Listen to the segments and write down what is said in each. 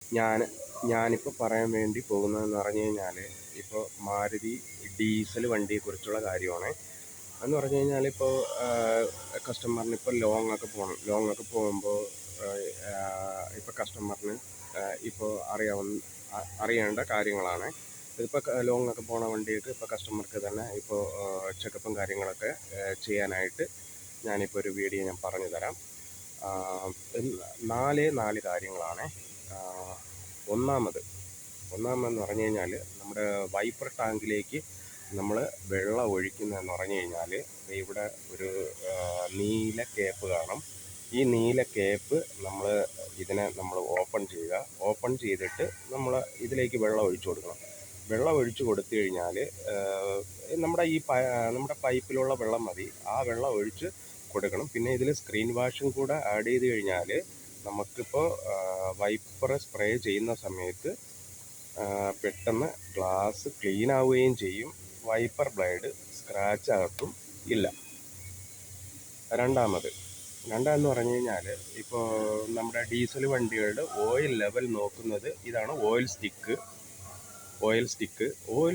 ഞാൻ ഞാനിപ്പോൾ പറയാൻ വേണ്ടി പോകുന്നതെന്ന് പറഞ്ഞു കഴിഞ്ഞാൽ, ഇപ്പോൾ മാരുതി ഡീസൽ വണ്ടിയെക്കുറിച്ചുള്ള കാര്യമാണ്. എന്ന് പറഞ്ഞു കഴിഞ്ഞാൽ, ഇപ്പോൾ കസ്റ്റമറിന് ഇപ്പോൾ ലോങ് ഒക്കെ പോകണം. ലോങ് ഒക്കെ പോകുമ്പോൾ ഇപ്പോൾ കസ്റ്റമറിന് ഇപ്പോൾ അറിയേണ്ട കാര്യങ്ങളാണ്. ഇതിപ്പോൾ ലോങ് ഒക്കെ പോണ വണ്ടിയൊക്കെ ഇപ്പോൾ കസ്റ്റമർക്ക് തന്നെ ഇപ്പോൾ ചെക്കപ്പും കാര്യങ്ങളൊക്കെ ചെയ്യാനായിട്ട് ഞാനിപ്പോൾ ഒരു വീഡിയോ ഞാൻ പറഞ്ഞു തരാം. നാല് കാര്യങ്ങളാണ്. ഒന്നാമെന്ന് പറഞ്ഞു കഴിഞ്ഞാൽ, നമ്മുടെ വൈപ്പർ ടാങ്കിലേക്ക് നമ്മൾ വെള്ളം ഒഴിക്കുന്നതെന്ന് പറഞ്ഞു കഴിഞ്ഞാൽ, ഇവിടെ ഒരു നീല കേപ്പ് കാണും. ഈ നീല കേപ്പ് നമ്മൾ ഓപ്പൺ ചെയ്യുക. ഓപ്പൺ ചെയ്തിട്ട് നമ്മൾ ഇതിലേക്ക് വെള്ളം ഒഴിച്ചു കൊടുക്കണം. വെള്ളം ഒഴിച്ചു കൊടുത്തു കഴിഞ്ഞാൽ നമ്മുടെ പൈപ്പിലുള്ള വെള്ളം മതി. ആ വെള്ളം ഒഴിച്ച് കൊടുക്കണം. പിന്നെ ഇതിൽ സ്ക്രീൻ വാഷും കൂടെ ആഡ് ചെയ്ത് കഴിഞ്ഞാൽ നമുക്കിപ്പോൾ വൈപ്പർ സ്പ്രേ ചെയ്യുന്ന സമയത്ത് പെട്ടെന്ന് ഗ്ലാസ് ക്ലീൻ ആവുകയും ചെയ്യും. വൈപ്പർ ബ്ലേഡ് സ്ക്രാച്ച് ആകത്തും ഇല്ല. രണ്ടാമെന്ന് പറഞ്ഞു കഴിഞ്ഞാൽ, ഇപ്പോൾ നമ്മുടെ ഡീസൽ വണ്ടികളുടെ ഓയിൽ ലെവൽ നോക്കുന്നത് ഇതാണ്. ഓയിൽ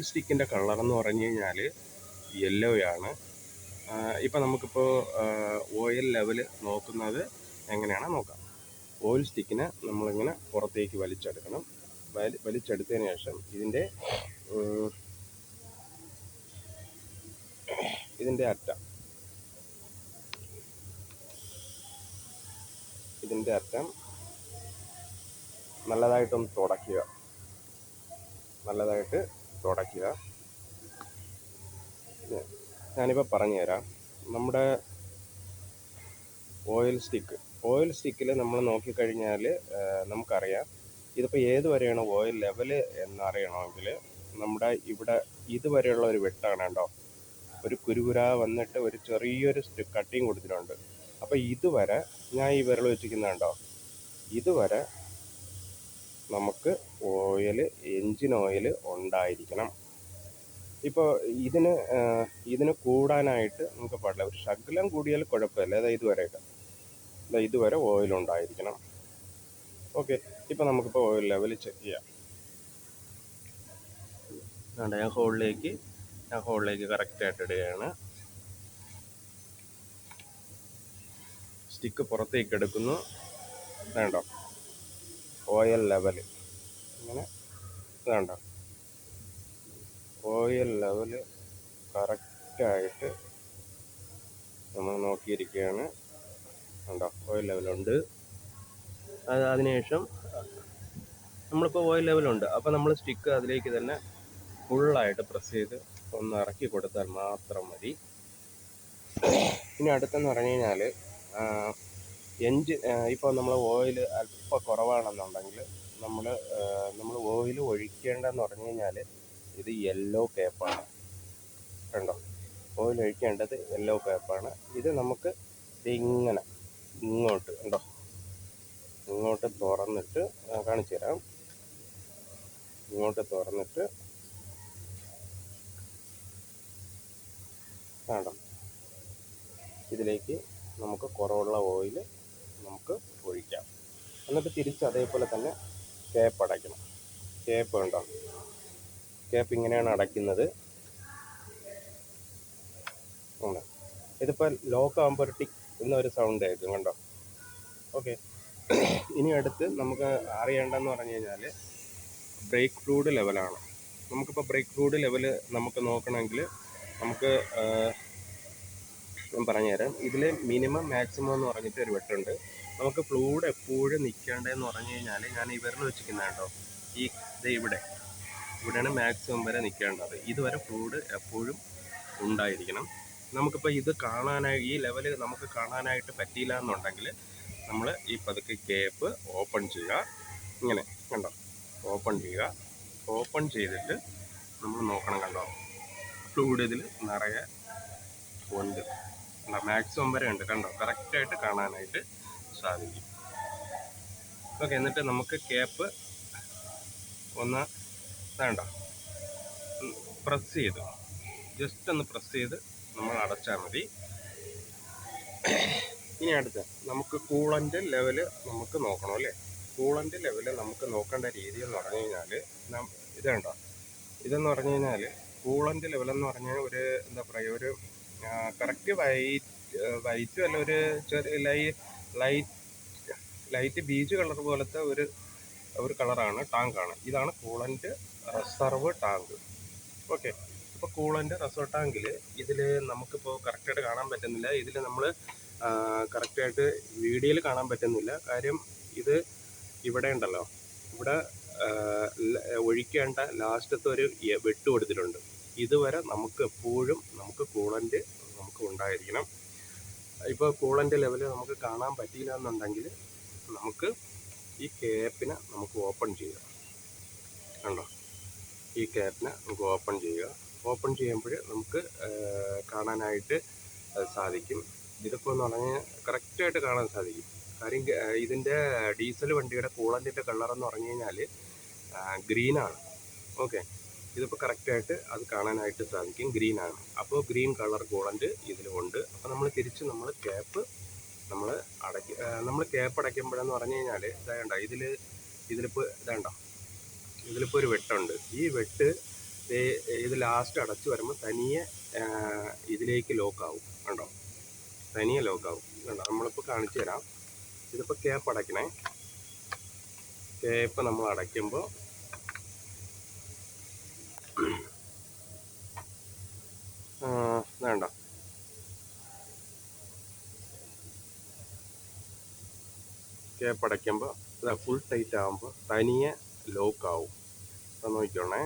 സ്റ്റിക്കിൻ്റെ കളറെന്ന് പറഞ്ഞു കഴിഞ്ഞാൽ യെല്ലോയാണ്. ഇപ്പം നമുക്കിപ്പോൾ ഓയിൽ ലെവൽ നോക്കുന്നത് എങ്ങനെയാണ് നോക്കാം. ഓയിൽ സ്റ്റിക്കിനെ നമ്മളിങ്ങനെ പുറത്തേക്ക് വലിച്ചെടുക്കണം. വലിച്ചെടുത്തതിന് ശേഷം ഇതിൻ്റെ അറ്റം നല്ലതായിട്ടൊന്ന് തുടയ്ക്കുക. ഞാനിപ്പോൾ പറഞ്ഞുതരാം. നമ്മുടെ ഓയിൽ സ്റ്റിക്കിൽ നമ്മൾ നോക്കിക്കഴിഞ്ഞാൽ നമുക്കറിയാം. ഇതിപ്പോൾ ഏതുവരെയാണ് ഓയിൽ ലെവൽ എന്നറിയണമെങ്കിൽ, നമ്മുടെ ഇവിടെ ഇതുവരെയുള്ള ഒരു വെട്ടാണ് കേട്ടോ. ഒരു കുരുകുര വന്നിട്ട് ഒരു ചെറിയൊരു കട്ടിങ് കൊടുത്തിട്ടുണ്ട്. അപ്പോൾ ഇതുവരെ ഞാൻ ഈ വിരൽ വെച്ചിരിക്കുന്നത് കണ്ടോ, ഇതുവരെ നമുക്ക് എൻജിൻ ഓയിൽ ഉണ്ടായിരിക്കണം. ഇപ്പോൾ ഇതിന് കൂടാനായിട്ട് നമുക്ക് പാടില്ല. ഒരു ശകലം കൂടിയാൽ കുഴപ്പമില്ല. ഇതുവരെ ഓയിൽ ഉണ്ടായിരിക്കണം. ഓക്കെ, ഇപ്പോൾ നമുക്കിപ്പോൾ ഓയിൽ ലെവൽ ചെക്ക് ചെയ്യാം. ഞാൻ ഹോളിലേക്ക് കറക്റ്റായിട്ട് ഇടുകയാണ്. സ്റ്റിക്ക് പുറത്തേക്ക് എടുക്കുന്നു. വേണ്ടോ ഓയിൽ ലെവൽ ഇങ്ങനെ വേണ്ടോ ഓയിൽ ലെവൽ കറക്റ്റായിട്ട് നമ്മൾ നോക്കിയിരിക്കുകയാണ്. ഉണ്ടോ, ഓയിൽ ലെവലുണ്ട്. അതിനുശേഷം നമ്മളിപ്പോൾ ഓയിൽ ലെവലുണ്ട്. അപ്പോൾ നമ്മൾ സ്റ്റിക്ക് അതിലേക്ക് തന്നെ ഫുള്ളായിട്ട് പ്രസ് ചെയ്ത് ഒന്ന് ഇറക്കി കൊടുത്താൽ മാത്രം മതി. ഇനി അടുത്തെന്ന് പറഞ്ഞു കഴിഞ്ഞാൽ, ഇപ്പോൾ നമ്മൾ ഓയിൽ അല്പം കുറവാണെന്നുണ്ടെങ്കിൽ നമ്മൾ ഓയിൽ ഒഴിക്കേണ്ടതെന്ന് പറഞ്ഞു കഴിഞ്ഞാൽ, ഇത് യെല്ലോ കേപ്പാണ്. കണ്ടോ, ഓയിൽ ഒഴിക്കേണ്ടത് യെല്ലോ കേപ്പാണ്. ഇത് നമുക്ക് ഇങ്ങോട്ട് തുറന്നിട്ട് കാണിച്ചു തരാം. ഇങ്ങോട്ട് തുറന്നിട്ട് കണ്ടോ, ഇതിലേക്ക് നമുക്ക് കുറവുള്ള ഓയിൽ നമുക്ക് ഒഴിക്കാം. എന്നിട്ട് തിരിച്ച് അതേപോലെ തന്നെ കേപ്പ് അടയ്ക്കണം. കേപ്പ് കണ്ടോ, കേപ്പ് ഇങ്ങനെയാണ് അടയ്ക്കുന്നത്. ഇതിപ്പോൾ ലോക്ക് ആകുമ്പോൾ ഒരു ടിക്ക് എന്നൊരു സൗണ്ട് ആയിരിക്കും കണ്ടോ. ഓക്കെ, ഇനി അടുത്ത് നമുക്ക് അറിയേണ്ടതെന്ന് പറഞ്ഞു കഴിഞ്ഞാൽ, ബ്രേക്ക് ഫ്ലൂയിഡ് ലെവലാണ്. നമുക്കിപ്പോൾ ബ്രേക്ക് ഫ്ലൂയിഡ് ലെവൽ നമുക്ക് നോക്കണമെങ്കിൽ നമുക്ക് ഞാൻ പറഞ്ഞുതരാം. ഇതിൽ മിനിമം മാക്സിമം എന്ന് പറഞ്ഞിട്ട് ഒരു വെട്ടുണ്ട്. നമുക്ക് ഫ്ലൂയിഡ് എപ്പോഴും നിൽക്കേണ്ടതെന്ന് പറഞ്ഞു കഴിഞ്ഞാൽ, ഞാൻ ഈ വിരൽ വെച്ചിരിക്കുന്നത് കേട്ടോ, ഇവിടെയാണ് മാക്സിമം വരെ നിൽക്കേണ്ടത്. ഇതുവരെ ഫ്ലൂയിഡ് എപ്പോഴും ഉണ്ടായിരിക്കണം. നമുക്കിപ്പോൾ ഈ ലെവൽ നമുക്ക് കാണാനായിട്ട് പറ്റിയില്ല എന്നുണ്ടെങ്കിൽ, നമ്മൾ ഈ പതുക്കെ കേപ്പ് ഓപ്പൺ ചെയ്യുക. ഇങ്ങനെ കണ്ടോ, ഓപ്പൺ ചെയ്തിട്ട് നമ്മൾ നോക്കണം. കണ്ടോ, ഫ്ലൂയിഡ് ഇതിൽ നിറയെ ഉണ്ട്. മാക്സിമം വരെ ഉണ്ട്. കണ്ടോ, കറക്റ്റായിട്ട് കാണാനായിട്ട് സാധിക്കും. ഓക്കെ, എന്നിട്ട് നമുക്ക് കേപ്പ് ഒന്ന് ജസ്റ്റ് ഒന്ന് പ്രസ് ചെയ്ത് നമ്മൾ അടച്ചാൽ മതി. ഇനി അടുത്ത നമുക്ക് കൂളൻ്റ് ലെവല് നമുക്ക് നോക്കണം അല്ലേ. കൂളൻ്റ് ലെവൽ നമുക്ക് നോക്കേണ്ട രീതി എന്ന് പറഞ്ഞു കഴിഞ്ഞാൽ ഇത് കണ്ടോ, ഇതെന്ന് പറഞ്ഞു കഴിഞ്ഞാൽ കൂളൻ്റ് ലെവൽ എന്ന് പറഞ്ഞാൽ ഒരു എന്താ പറയുക, ഒരു കറക്റ്റ് വൈറ്റ് അല്ല, ഒരു ചെറിയ ലൈറ്റ് ബീച്ച് കളർ പോലത്തെ ഒരു കളറാണ്, ടാങ്കാണ്. ഇതാണ് കൂളൻ്റ് റിസർവ് ടാങ്ക്. ഓക്കെ. ഇപ്പോൾ കൂളൻ്റ് റിസർവ് ടാങ്കിൽ ഇതിൽ നമുക്കിപ്പോൾ കറക്റ്റായിട്ട് കാണാൻ പറ്റുന്നില്ല. ഇതിൽ നമ്മൾ കറക്റ്റായിട്ട് വീഡിയോയിൽ കാണാൻ പറ്റുന്നില്ല. കാര്യം ഇത് ഇവിടെ ഉണ്ടല്ലോ, ഇവിടെ ഒഴിക്കേണ്ട ലാസ്റ്റത്തെ ഒരു വെട്ട് കൊടുത്തിട്ടുണ്ട്. ഇതുവരെ നമുക്ക് എപ്പോഴും കൂളൻ്റ് നമുക്ക് ഉണ്ടായിരിക്കണം. ഇപ്പോൾ കൂളൻ്റ് ലെവൽ നമുക്ക് കാണാൻ പറ്റിയില്ല എന്നുണ്ടെങ്കിൽ നമുക്ക് ഈ ക്യാപ്പിനെ നമുക്ക് ഓപ്പൺ ചെയ്യുക. കണ്ടോ, ഈ ക്യാപ്പിനെ നമുക്ക് ഓപ്പൺ ചെയ്യുക. ഓപ്പൺ ചെയ്യുമ്പോൾ നമുക്ക് കാണാനായിട്ട് സാധിക്കും. ഇതിപ്പോൾ എന്ന് പറഞ്ഞാൽ കറക്റ്റായിട്ട് കാണാൻ സാധിക്കും. കാര്യം ഇതിൻ്റെ ഡീസൽ വണ്ടിയുടെ കൂളൻ്റിൻ്റെ കളറെന്ന് പറഞ്ഞു കഴിഞ്ഞാൽ ഗ്രീനാണ്. ഓക്കെ. ഇതിപ്പോൾ കറക്റ്റായിട്ട് അത് കാണാനായിട്ട് സാധിക്കും, ഗ്രീനാണ്. അപ്പോൾ ഗ്രീൻ കളർ കൂളൻ്റ് ഇതിലുണ്ട്. അപ്പോൾ നമ്മൾ തിരിച്ച് നമ്മൾ ക്യാപ്പ് അടയ്ക്കുമ്പോഴെന്ന് പറഞ്ഞു കഴിഞ്ഞാൽ ഇതാകണ്ട, ഇതിലിപ്പോൾ ഒരു വെട്ടുണ്ട്. ഈ വെട്ട് ഇത് ലാസ്റ്റ് അടച്ചു വരുമ്പോൾ തനിയെ ഇതിലേക്ക് ലോക്കാവും. കണ്ടോ, തനിയെ ലോക്കാവും. കണ്ടോ, നമ്മളിപ്പോൾ കാണിച്ചു തരാം. ഇതിപ്പോൾ ക്യാപ്പ് അടയ്ക്കണേ. ക്യാപ്പ് നമ്മൾ അടയ്ക്കുമ്പോൾ വേണ്ട, ക്യാപ്പ് അടയ്ക്കുമ്പോൾ ഇതാ ഫുൾ ടൈറ്റ് ആകുമ്പോൾ തനിയെ ലോക്കാവും. അപ്പം നോക്കിക്കോണേ.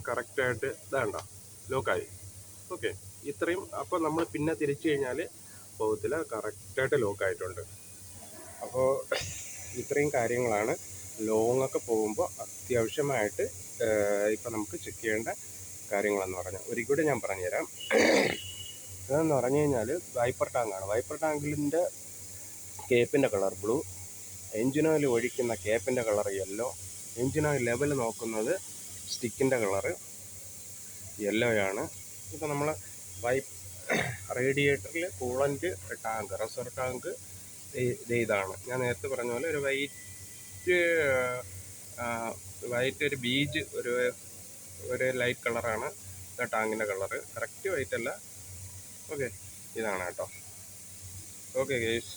കറക്റ്റായിട്ട് ഇതാണ്ട ലോക്കായി. ഓക്കെ. ഇത്രയും. അപ്പോൾ നമ്മൾ പിന്നെ തിരിച്ചു കഴിഞ്ഞാൽ പോകത്തില്ല, കറക്റ്റായിട്ട് ലോക്കായിട്ടുണ്ട്. അപ്പോൾ ഇത്രയും കാര്യങ്ങളാണ് ലോങ്ങൊക്കെ പോകുമ്പോൾ അത്യാവശ്യമായിട്ട് ഇപ്പം നമുക്ക് ചെക്ക് ചെയ്യേണ്ട കാര്യങ്ങളെന്ന് പറഞ്ഞാൽ. ഒരിക്കലും ഞാൻ പറഞ്ഞുതരാം. ഇതെന്ന് പറഞ്ഞു കഴിഞ്ഞാൽ വൈപ്പർ ടാങ്കാണ്. വൈപ്പർ ടാങ്കിൻ്റെ കേപ്പിൻ്റെ കളർ ബ്ലൂ, എൻജിൻ ഓയിൽ ഒഴിക്കുന്ന കേപ്പിൻ്റെ colour yellow, engine oil level നോക്കുന്നത് സ്റ്റിക്കിൻ്റെ കളറ് യെല്ലോയാണ്. ഇപ്പോൾ നമ്മൾ റേഡിയേറ്ററിൽ കൂളൻ്റ് ടാങ്ക്, റിസർവ് ടാങ്ക് ഇതാണ്. ഞാൻ നേരത്തെ പറഞ്ഞ പോലെ ഒരു വൈറ്റ് ഒരു ബീജ് ഒരു ലൈറ്റ് കളറാണ് ടാങ്കിൻ്റെ കളറ്. കറക്റ്റ് വൈറ്റ് അല്ല. ഓക്കെ. ഇതാണ് കേട്ടോ. Okay guys.